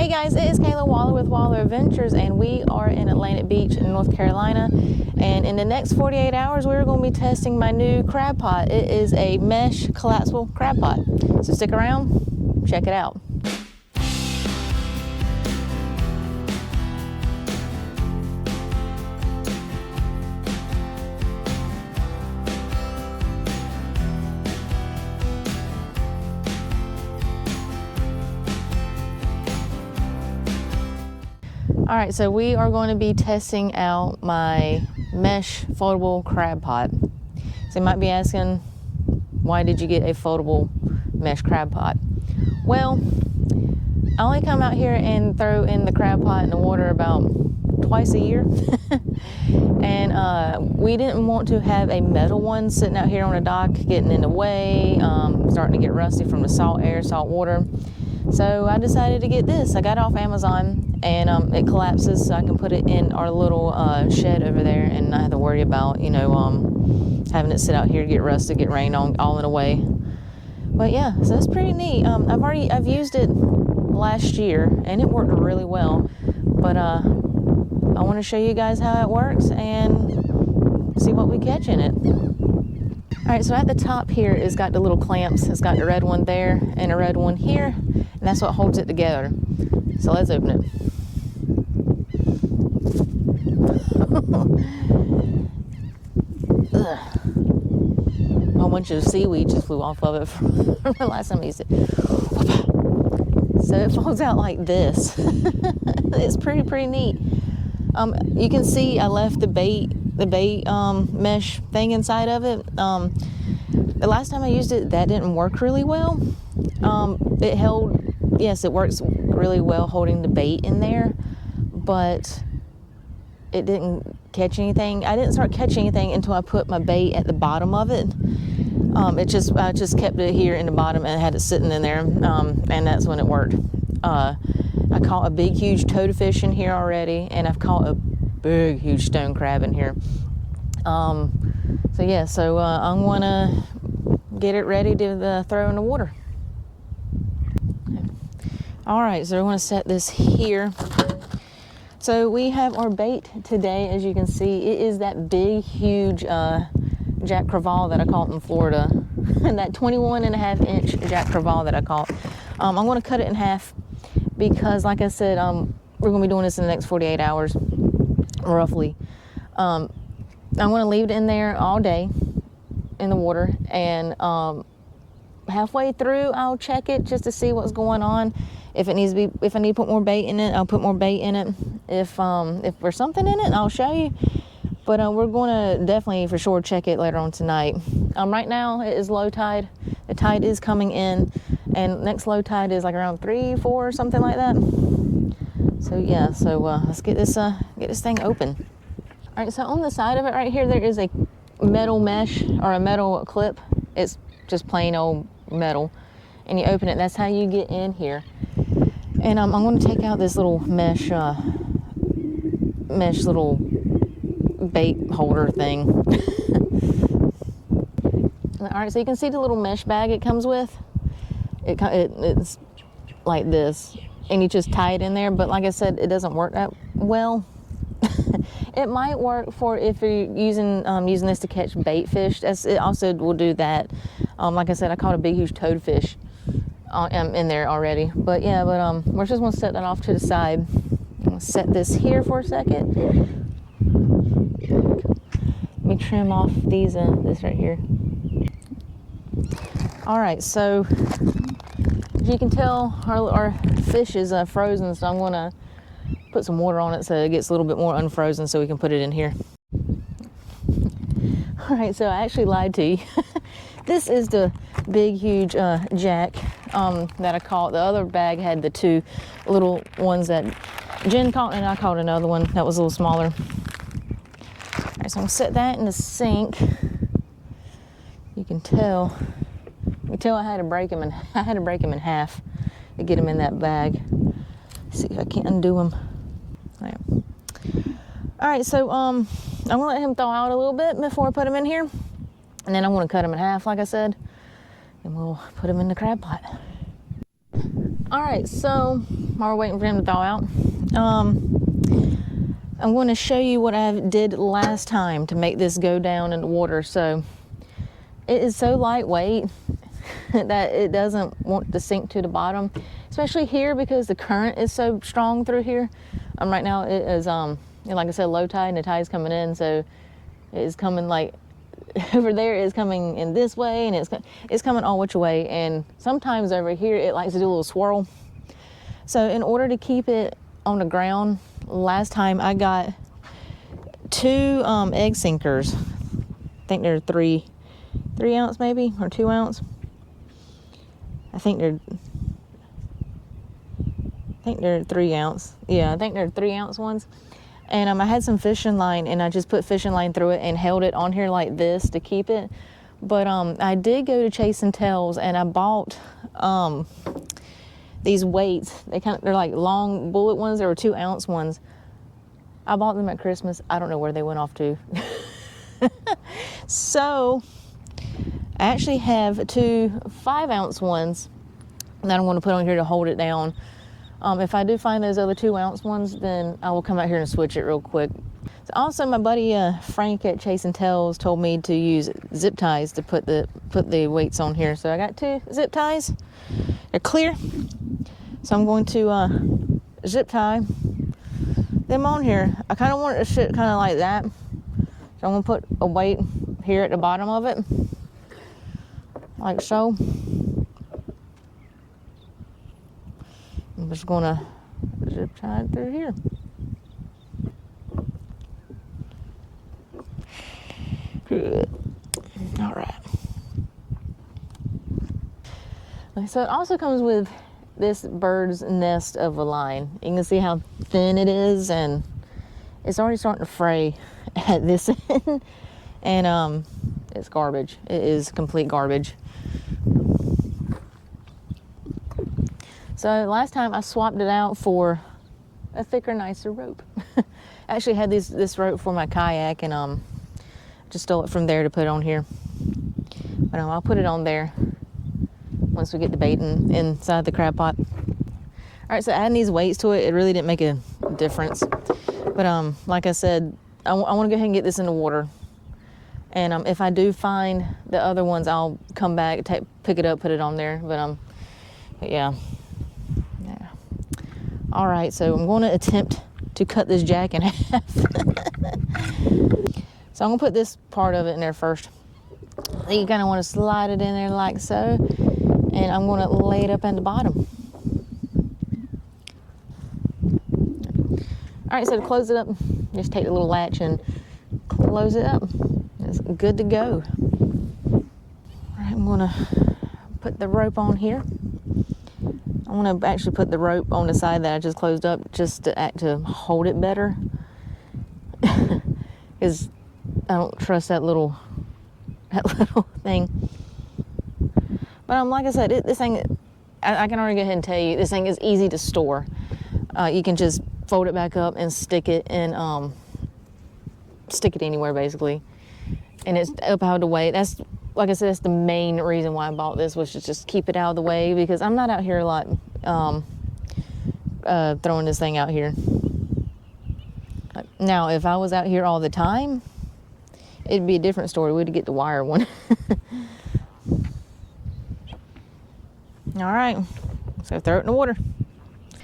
Hey guys, it is Kayla Waller with Waller Adventures, and we are in Atlantic Beach in North Carolina. And in the next 48 hours, we're going to be testing my new crab pot. It is a mesh collapsible crab pot. So stick around, check it out. All right, so we are going to be testing out my mesh foldable crab pot. So you might be asking, why did you get a foldable mesh crab pot? Well, I only come out here and throw in the crab pot in the water about twice a year. And we didn't want to have a metal one sitting out here on a dock getting in the way, starting to get rusty from the salt air, salt water. So I decided to get this. I got it off Amazon, and it collapses, so I can put it in our little shed over there and not have to worry about, you know, having it sit out here, get rusted, get rained on, all in a way. But yeah, so it's pretty neat. I've used it last year, and it worked really well. But I want to show you guys how it works and see what we catch in it. All right, so at the top here, it's got the little clamps. It's got the red one there and a red one here, and that's what holds it together. So let's open it. A whole bunch of seaweed just flew off of it from the last time I used it. So it folds out like this. It's pretty neat. You can see I left the bait mesh thing inside of it. The last time I used it, that didn't work really well. It held, yes, it works really well holding the bait in there, but it didn't catch anything. I didn't start catching anything until I put my bait at the bottom of it. I just kept it here in the bottom and had it sitting in there, and that's when it worked. I caught a big, huge toadfish in here already, and I've caught a big, huge stone crab in here. So yeah, so I'm gonna get it ready to throw in the water. All right, so we're gonna set this here. So we have our bait today, as you can see. It is that big, huge Jack Crevalle that I caught in Florida. And that 21.5-inch Jack Crevalle that I caught. I'm gonna cut it in half because, like I said, we're gonna be doing this in the next 48 hours, roughly. I'm gonna leave it in there all day in the water, and halfway through I'll check it just to see what's going on. If it needs to be, if I need to put more bait in it, I'll put more bait in it. If there's something in it, I'll show you. But we're gonna definitely for sure check it later on tonight. Right now it is low tide. The tide is coming in, and next low tide is like around 3, 4, something like that. So yeah, so let's get this thing open. All right, so on the side of it right here, there is a metal mesh or a metal clip. It's just plain old metal, and you open it. That's how you get in here. And I'm going to take out this little mesh little bait holder thing. All right, so you can see the little mesh bag it comes with. It's like this, and you just tie it in there. But like I said, it doesn't work that well. It might work for if you're using this to catch bait fish. It also will do that. Like I said, I caught a big, huge toadfish in there already. But yeah, we're just gonna set that off to the side. I'm gonna set this here for a second. Let me trim off these this right here. All right, so as you can tell, our fish is frozen, so I'm gonna put some water on it so it gets a little bit more unfrozen so we can put it in here. All right, so I actually lied to you. This is the big, huge jack that I caught. The other bag had the 2 little ones that Jen caught, and I caught another one that was a little smaller. All right, so I'm gonna set that in the sink. You can tell. I had to break him in half to get him in that bag. Let's see if I can't undo him. Right. All right, so I'm gonna let him thaw out a little bit before I put him in here, and then I'm gonna cut him in half, like I said, and we'll put him in the crab pot. All right, so while we're waiting for him to thaw out, I'm going to show you what I did last time to make this go down in the water. So it is so lightweight that it doesn't want to sink to the bottom, especially here because the current is so strong through here. Right now it is, like I said, low tide, and the tide's coming in, so it is coming like over there is coming in this way, and it's coming all which way, and sometimes over here it likes to do a little swirl. So in order to keep it on the ground, last time I got 2 egg sinkers. I think they're 3 ounce maybe, or 2 ounce. I think they're 3 ounce. Yeah, I think they're 3 ounce ones. And I had some fishing line, and I just put fishing line through it and held it on here like this to keep it. But I did go to Chase and Tails, and I bought these weights. They're like long bullet ones. They were 2 ounce ones. I bought them at Christmas. I don't know where they went off to. So I actually have 2 5 ounce ones that I'm going to put on here to hold it down. If I do find those other 2 ounce ones, then I will come out here and switch it real quick. So also, my buddy Frank at Chase and Tails told me to use zip ties to put the weights on here. So I got 2 zip ties. They're clear. So I'm going to zip tie them on here. I kind of want it to sit kind of like that. So I'm going to put a weight here at the bottom of it, like so. I'm just going to zip tie it through here. Good. All right. So it also comes with this bird's nest of a line. You can see how thin it is, and it's already starting to fray at this end. And it's garbage. It is complete garbage. So last time I swapped it out for a thicker, nicer rope. I actually had this rope for my kayak, and just stole it from there to put on here. But I'll put it on there once we get the bait inside the crab pot. All right, so adding these weights to it, it really didn't make a difference. But like I said, I want to go ahead and get this in the water. And if I do find the other ones, I'll come back, pick it up, put it on there. But yeah. All right, so I'm going to attempt to cut this jack in half. So I'm going to put this part of it in there first. Then you kind of want to slide it in there like so. And I'm going to lay it up at the bottom. All right, so to close it up, just take the little latch and close it up. It's good to go. All right, I'm going to put the rope on here. I want to actually put the rope on the side that I just closed up, just to hold it better. Because I don't trust that little thing. But like I said, this thing, I can already go ahead and tell you, this thing is easy to store. You can just fold it back up and stick it in, stick it anywhere basically. And it's up out of the way. That's, like I said, that's the main reason why I bought this, was to just keep it out of the way, because I'm not out here a lot throwing this thing out here. Now, if I was out here all the time, it'd be a different story. We'd get the wire one. All right, so throw it in the water.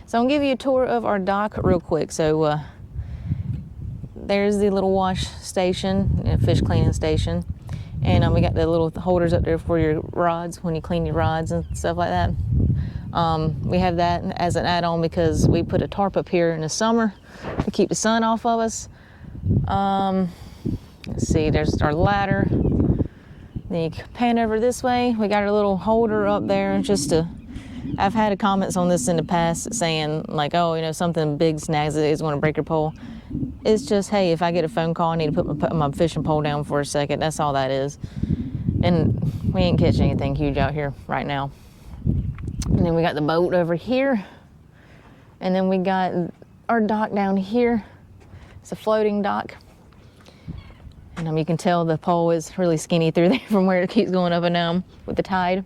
So I'm gonna give you a tour of our dock real quick. So there's the little wash station, fish cleaning station. And we got the little holders up there for your rods when you clean your rods and stuff like that. We have that as an add-on because we put a tarp up here in the summer to keep the sun off of us. Let's see, there's our ladder. Then you pan over this way. We got our little holder up there just to, I've had comments on this in the past saying like, oh, you know, something big snags it, is going to break your pole. It's just, hey, if I get a phone call, I need to put my fishing pole down for a second. That's all that is. And we ain't catching anything huge out here right now. And then we got the boat over here. And then we got our dock down here. It's a floating dock. And you can tell the pole is really skinny through there from where it keeps going up and down with the tide.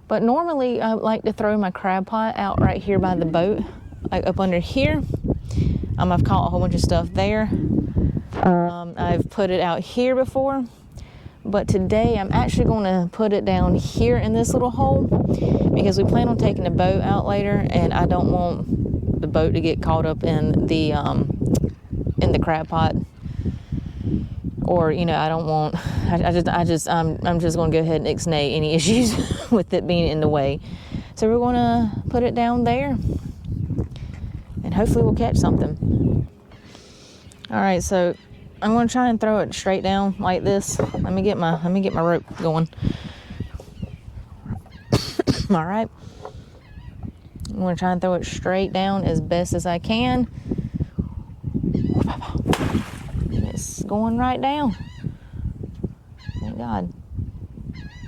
But normally I like to throw my crab pot out right here by the boat, like up under here. I've caught a whole bunch of stuff there. I've put it out here before, but today I'm actually going to put it down here in this little hole because we plan on taking the boat out later, and I don't want the boat to get caught up in the crab pot. Or, you know, I don't want, I'm just going to go ahead and ixnay any issues with it being in the way. So we're going to put it down there and hopefully we'll catch something. All right, so I'm going to try and throw it straight down like this. Let me get my rope going. All right. I'm going to try and throw it straight down as best as I can. It's going right down. Thank God.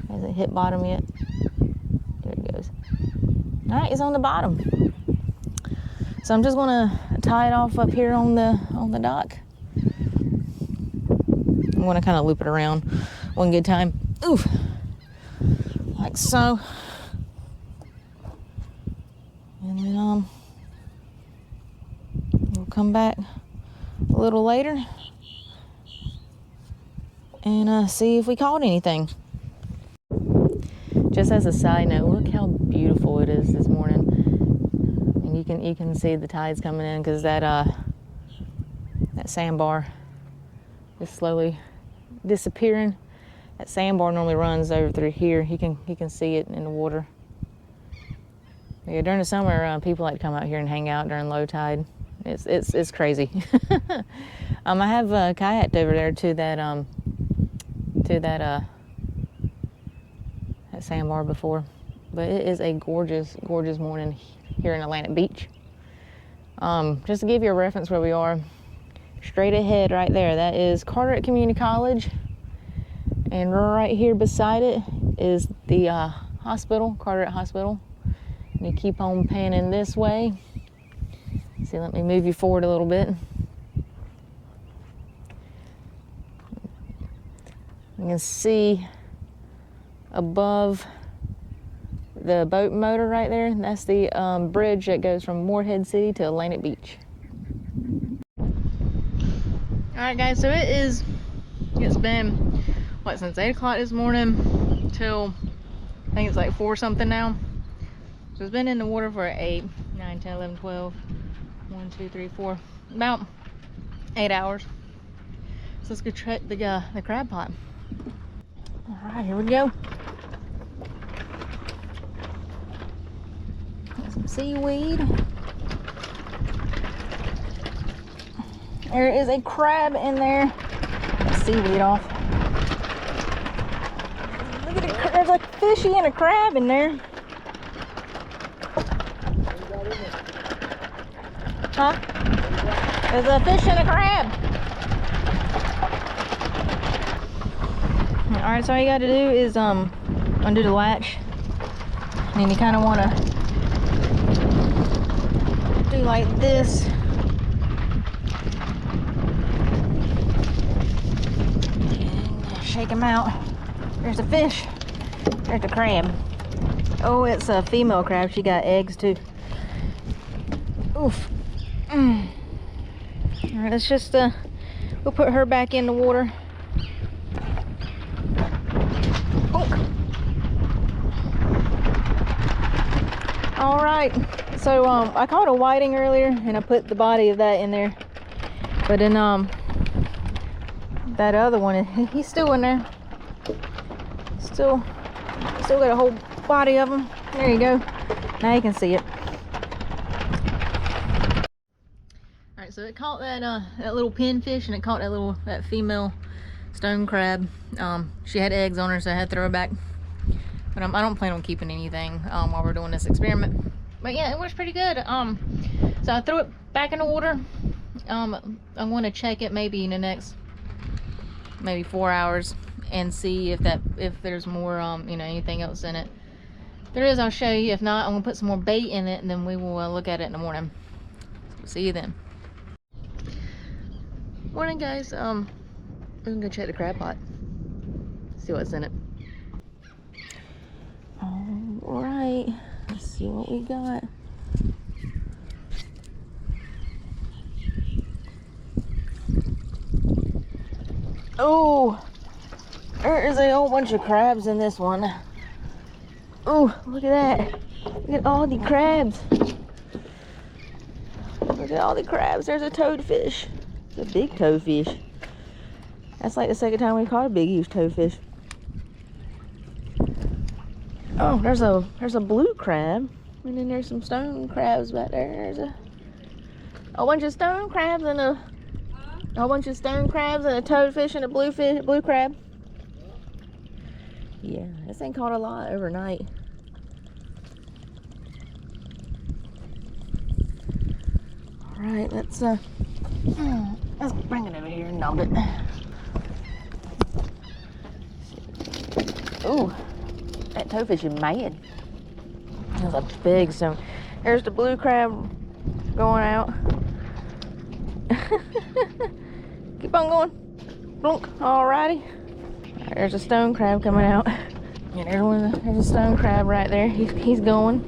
Hasn't hit bottom yet. There it goes. All right, it's on the bottom. So I'm just gonna tie it off up here on the dock. I'm gonna kind of loop it around one good time. Ooh, like so. And then we'll come back a little later and see if we caught anything. Just as a side note, look how beautiful it is this morning. And you can see the tides coming in because that sandbar is slowly disappearing. That sandbar normally runs over through here. You can see it in the water. Yeah, during the summer, people like to come out here and hang out during low tide. It's crazy. I have kayaked over there to that sandbar before, but it is a gorgeous morning here in Atlantic Beach. Just to give you a reference where we are, straight ahead right there, that is Carteret Community College, and right here beside it is the hospital, Carteret Hospital. And you keep on panning this way. See, let me move you forward a little bit. You can see above the boat motor right there, that's the bridge that goes from Morehead City to Atlantic Beach. Alright guys, so it's been, since 8 o'clock this morning till, I think it's like 4 something now. So it's been in the water for 8, 9, 10, 11, 12, 1, 2, 3, 4, about 8 hours. So let's go check the crab pot. Alright, here we go. Got some seaweed. There is a crab in there. Seaweed off. Look at it, there's a fishy and a crab in there. Huh? There's a fish and a crab. Alright, so all you gotta do is undo the latch. And then you kinda wanna do like this. And shake them out. There's a fish. There's a crab. Oh, it's a female crab. She got eggs too. Oof. Alright, let's just we'll put her back in the water. Alright, so I caught a whiting earlier and I put the body of that in there. But then that other one, he's still in there. Still got a whole body of him. There you go. Now you can see it. Alright, so it caught that little pinfish, and it caught that female stone crab. She had eggs on her, so I had to throw her back. But I don't plan on keeping anything while we're doing this experiment. But yeah, it works pretty good. So I threw it back in the water. I'm going to check it maybe in the next 4 hours and see if there's more anything else in it. If there is, I'll show you. If not, I'm gonna put some more bait in it, and then we will look at it in the morning. See you then. Morning guys. We're gonna go check the crab pot, see what's in it. see what we got. Oh, there is a whole bunch of crabs in this one. Oh, look at that. Look at all the crabs. Look at all the crabs. There's a toadfish. It's a big toadfish. That's like the second time we caught a big, huge toadfish. Oh, there's a blue crab. And then there's some stone crabs back there. There's a bunch of stone crabs and a bunch of stone crabs and a toadfish and a blue crab. Yeah, this thing caught a lot overnight. All right, let's bring it over here and knob it. Ooh, that toadfish is mad. That's a big stone. There's the blue crab going out. Keep on going. Blunk. Alrighty. Right, there's a stone crab coming out. And there's a stone crab right there. He's going.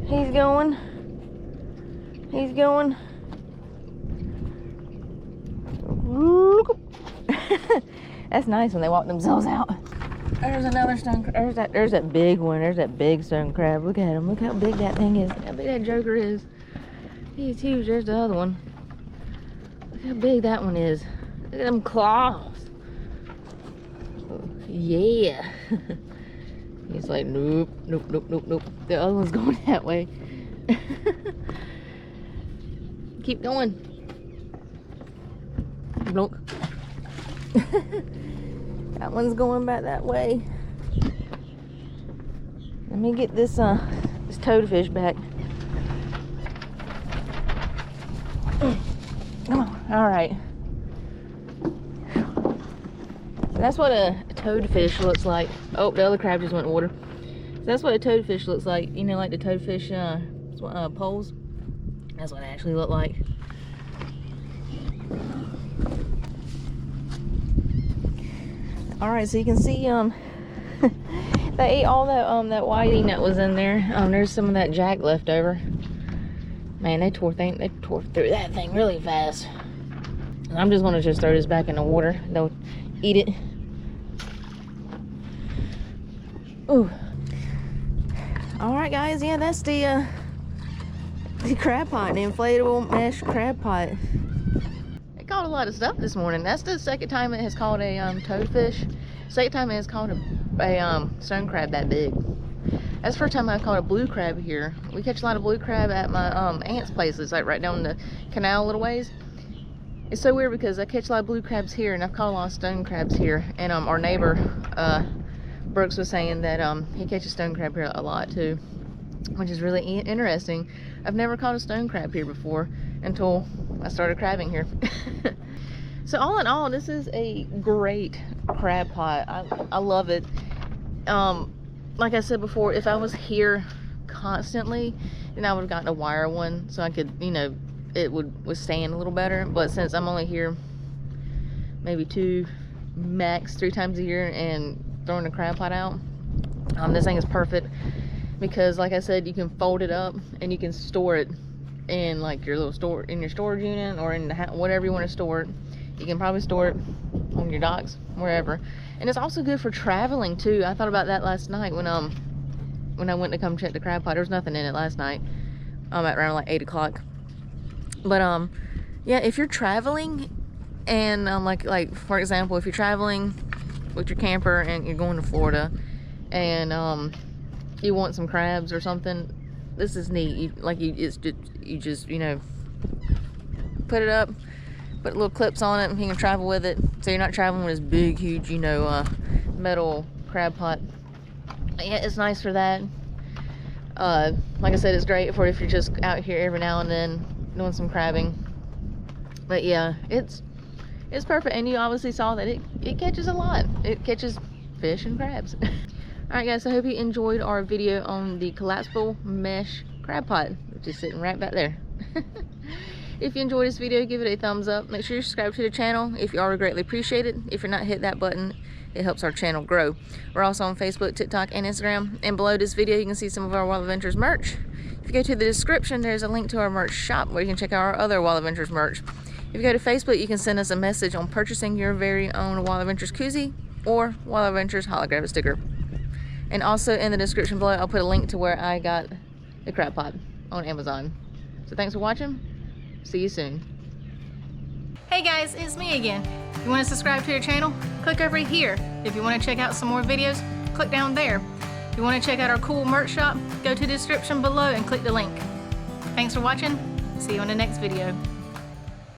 He's going. He's going. That's nice when they walk themselves out. There's another stone crab. There's that big one. There's that big stone crab. Look at him. Look how big that thing is. Look how big that joker is. He's huge. There's the other one. Look how big that one is. Look at them claws. Yeah. He's like, nope, nope, nope, nope, nope. The other one's going that way. Keep going. Nope. That one's going back that way. Let me get this toadfish back. Come on. All right. So that's what a toadfish looks like. Oh, the other crab just went in water. So that's what a toadfish looks like. You know, like the toadfish poles. That's what it actually looked like. All right, so you can see they ate all that whiting that was in there. There's some of that jack left over. Man, they tore through that thing really fast. And I'm just gonna throw this back in the water. They'll eat it. Ooh. All right, guys. Yeah, that's the crab pot, the inflatable mesh crab pot. It caught a lot of stuff this morning. That's the second time it has caught a toadfish. Second time it has caught a stone crab that big. That's the first time I caught a blue crab here. We catch a lot of blue crab at my aunt's place. It's like right down the canal a little ways. It's so weird because I catch a lot of blue crabs here and I've caught a lot of stone crabs here. And our neighbor Brooks was saying that he catches stone crab here a lot too, which is really interesting. I've never caught a stone crab here before until I started crabbing here. So all in all, this is a great crab pot. I love it. Like I said before, if I was here constantly, then I would have gotten a wire one so I could, you know, it would withstand a little better. But since I'm only here maybe 2, max 3 times a year and throwing the crab pot out, this thing is perfect because, like I said, you can fold it up and you can store it in like your little storage unit or in the whatever you want to store it. You can probably store it on your docks, wherever. And it's also good for traveling too. I thought about that last night when I went to come check the crab pot. There was nothing in it last night. At around like 8 o'clock. But yeah, if you're traveling and like for example, if you're traveling with your camper and you're going to Florida and you want some crabs or something, this is neat. You just you know, put it up, put little clips on it, and you can travel with it. So you're not traveling with this big, huge, you know, metal crab pot. But yeah, it's nice for that. Like I said, it's great for if you're just out here every now and then doing some crabbing. But yeah, it's perfect. And you obviously saw that it catches a lot. It catches fish and crabs. Alright guys, so I hope you enjoyed our video on the collapsible mesh crab pot, which is sitting right back there. If you enjoyed this video, give it a thumbs up. Make sure you subscribe to the channel. If you are, we greatly appreciate it. If you're not, hit that button It helps our channel grow. We're also on Facebook, TikTok, and Instagram. And below this video, you can see some of our Wild Adventures merch. If you go to the description, there's a link to our merch shop where you can check out our other Wild Adventures merch. If you go to Facebook, you can send us a message on purchasing your very own Wild Adventures koozie or Wild Adventures holographic sticker. And also in the description below, I'll put a link to where I got the crab pot on Amazon. So thanks for watching. See you soon. Hey guys, it's me again. If you want to subscribe to the channel, click over here. If you want to check out some more videos, click down there. If you want to check out our cool merch shop, go to the description below and click the link. Thanks for watching. See you on the next video.